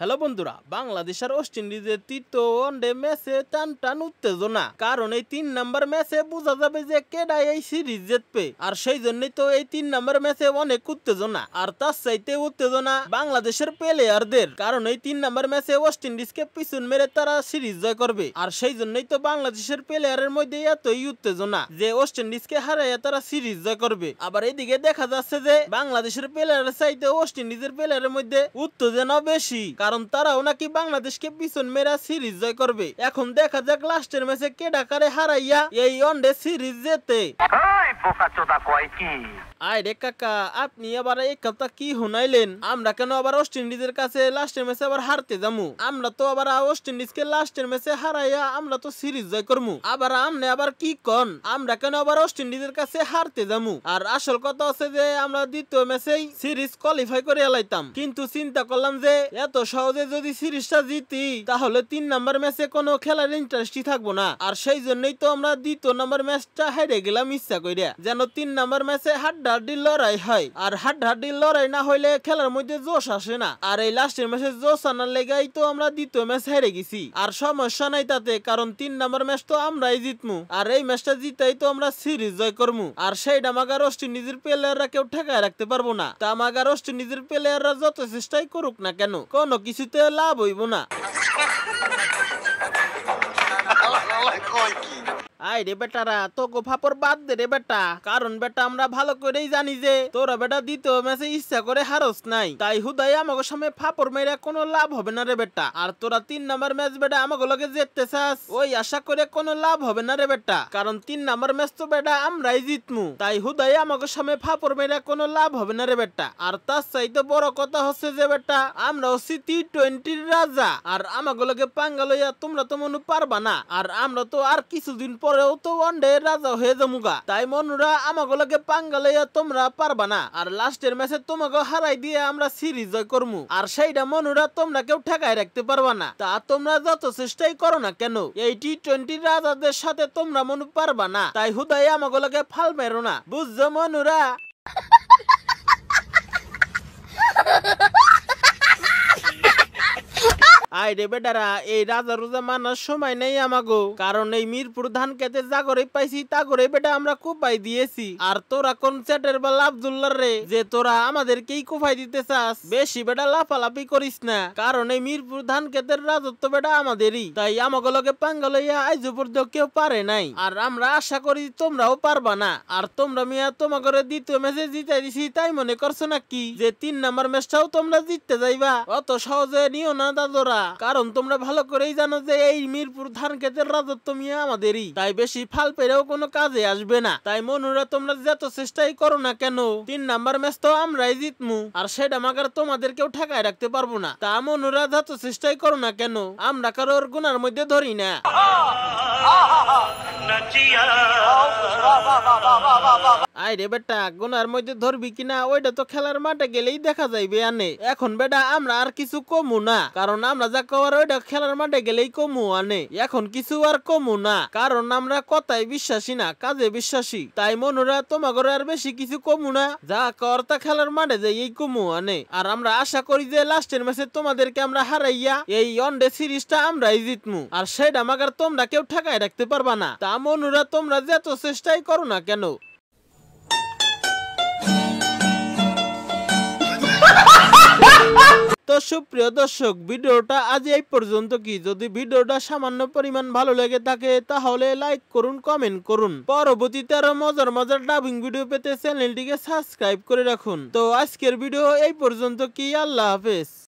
Hello বন্ধুরা, বাংলাদেশ আর West ইন্ডিজের তৃতীয় ওয়ানডে ম্যাচে টান উত্তেজনা। কারণ এই 3 নাম্বার ম্যাচে বোঝা যাবে যে কেডা এই সিরিজ জিতবে। আর সেই জন্যই তো এই 3 নাম্বার ম্যাচে অনেক উত্তেজনা। আর তার চাইতে উত্তেজনা বাংলাদেশের প্লেয়ারদের, কারণ এই 3 নাম্বার ম্যাচে ওয়েস্ট ইন্ডিজকে পিছন মেরে তারা সিরিজ জয় করবে। আর সেই জন্যই তো বাংলাদেশের প্লেয়ারের মধ্যে এতই উত্তেজনা যে ওয়েস্ট ইন্ডিজকে হারাইয়া তারা সিরিজ জয় করবে। আবার এইদিকে দেখা যাচ্ছে যে বাংলাদেশের প্লেয়ারের চাইতে ওয়েস্ট ইন্ডিজের প্লেয়ারের মধ্যে উত্তেজনা বেশি, কারণ তারাও নাকি বাংলাদেশকে পিছন মেরা সিরিজ জয় করবে। এখন দেখা যাক লাস্টের ম্যাচে কে ডাকারে হারাইয়া এই ওয়ানডে সিরিজ জেতে। আরে কাকা, আপনি আবার এই কথা কি শুনাইলেন? আমরা কেন আবার ওয়েস্ট ইন্ডিজের কাছে লাস্টের ম্যাচে আবার হারতে যামু? আমরা তো আবার ওয়েস্ট ইন্ডিজকে লাস্টের ম্যাচে হারাইয়া আমরা তো সিরিজ জয় করমু। আবার আমনে আবার কি কন? আমরা কেন আবার ওয়েস্ট ইন্ডিজের কাছে হারতে যামু? আর আসল কথা হচ্ছে যে আমরা দ্বিতীয় ম্যাচেই সিরিজ কোয়ালিফাই করে এলাইতাম, কিন্তু চিন্তা করলাম যে এত সহজে যদি সিরিজটা জিতি তাহলে 3 নাম্বার ম্যাচে কোনো খেলার ইন্টারেস্টই থাকবো না। আর সেই জন্যই তো আমরা দ্বিতীয় নাম্বার ম্যাচটা হেরে গেলাম ইচ্ছা কইরা, যেন 3 নাম্বার ম্যাচে হাড্ডাহাড্ডি লড়াই হয়। আর হাড্ডাহাড্ডি লড়াই না হইলে খেলার মধ্যে জোশ আসে না। আর এই লাস্টের ম্যাচে জোশ আনার লেগাই তো আমরা দ্বিতীয় ম্যাচ হেরে গেছি। আর সমস্যা নাই তাতে, কারণ 3 নাম্বার ম্যাচ তো আমরাই জিতমু। আর এই ম্যাচটা জিতাই তো আমরা সিরিজ জয় করমু। আর সেইটা আমাদের ওয়েস্ট ইন্ডিজের প্লেয়াররা কেউ ঠেকায় রাখতে পারবো না। তা আমাদের ওয়েস্ট ইন্ডিজের প্লেয়াররা যত চেষ্টাই করুক না কেন, কোনো কিছুতে লাভ হইব না। আই রে বেটারা, তোকে ফাপর বাদ দে রে বেটা, কারণ বেটা আমরা ভালো করেই জানি যে তোরা বেটা দ্বিতীয় ম্যাচে ইচ্ছা করে হারস নাই, তাই হুদাই আমাকে সামনে ফাপর মেরে কোনো লাভ হবে না রে বেটা। আর তোরা 3 নাম্বার ম্যাচ বেটা আমাকে লগে জিততে চাস, ওই আশা করে কোনো লাভ হবে না রে বেটা, কারণ 3 নাম্বার ম্যাচ তো বেটা আমরাই জিতমু। তাই হুদাই আমাকে সামনে ফাপর মেরে কোনো লাভ হবে না রে বেটা। আর তার চাইতে বড় কথা হচ্ছে যে বেটা আমরা হচ্ছি T20 রাজা। আর আমাকে লগে পাঙ্গা লইয়া তোমরা তো মনে পারবা না। আর আমরা তো আর কিছুদিন পরেও তো ওয়ানডে রাজা হয়ে যামুগা। তাই মনুরা আমাকে লগে পাঙ্গা লইয়া তোমরা পারবা না। আর লাস্টের ম্যাচে তোমাকে হারাই দিয়ে আমরা সিরিজ জয় করমু। আর সেইটা মনুরা তোমরা কেউ ঠেকায় রাখতে পারবা না। তা তোমরা যত চেষ্টাই করো না কেন, এই T20 রাজাদের সাথে তোমরা মনে পারবা না। তাই হুদাই আমাকে লগে ফাল মেরো না, বুঝছো মনুরা? আই রে বেটারা, এই রাজা রোজা মানার সময় নেই আমাগো, কারণ এই মিরপুর ধান খেতে যা করে পাইছি তা করে বেটা আমরা কুপাই দিয়েছি। আর তোরা কোন চ্যাটের বেলা আব্দুল্লাহ রে যে তোরা আমাদেরকেই কুপাই দিতে চাস, বেশি বেটা লাফালাফি করিস না, কারণ এই মিরপুর ধান খেতের রাজত্ব বেটা আমাদেরই। তাই আমাকে লগে পাঙ্গা লইয়া আইজ পর্যন্ত কেউ পারে নাই। আর আমরা আশা করি তোমরাও পারবা না। আর তোমরা মিয়া তোমাকে দ্বিতীয় ম্যাচে জিতাই দিছি তাই মনে করছো নাকি যে 3 নাম্বার ম্যাচটাও তোমরা জিততে যাইবা? অত সহজে নিও না দাদরা, কারণ তোমরা ভালো করেই জানো যে এই মিরপুর ধান খেতের রাজত্ব মিয়া আমাদেরই। তাই বেশি ফাল পেরেও কোনো কাজে আসবে না। তাই মনুরা তোমরা যত চেষ্টাই করো না কেন, 3 নাম্বার ম্যাচ তো আমরাই জিতমু। আর সেটা মাগার তোমাদের কেউ ঠেকায় রাখতে পারবো না। তা মনুরা যত চেষ্টাই করো না কেন, আমরা কারোর গুনার মধ্যে ধরি না। আই রে বেটা, গুনার মধ্যে ধরবি কিনা ওইটা তো খেলার মাঠে গেলেই দেখা যাইবে আনে। এখন বেটা আমরা আর কিছু কমু না, কারণ আমরা যা কওয়ার ওইটা খেলার মাঠে গেলেই কমু আনে। এখন কিছু আর কমু না, কারণ আমরা কথায় বিশ্বাসী না, কাজে বিশ্বাসী। তাই মনুরা তোমাগর আর বেশি কিছু কমু না, যা কর তা খেলার মাঠে যাই কমু আনে। আর আমরা আশা করি যে লাস্টের ম্যাচে তোমাদেরকে আমরা হারাইয়া এই ওয়ানডে সিরিজটা আমরাই জিতমু। আর সেটা মাগার তোমরা কেউ ঠেকায় রাখতে পারবা না। তা মনুরা তোমরা যত চেষ্টাই করো না কেন। তো সুপ্রিয় দর্শক, ভিডিওটা আজ এই পর্যন্ত। কি যদি ভিডিওটা সামান্য পরিমাণ ভালো লেগে থাকে তাহলে লাইক করুন, কমেন্ট করুন। পরবর্তীতে আরো মজার ডাবিং ভিডিও পেতে চ্যানেলটিকে সাবস্ক্রাইব করে রাখুন। তো আজকের ভিডিও এই পর্যন্ত। কি আল্লাহ হাফেজ।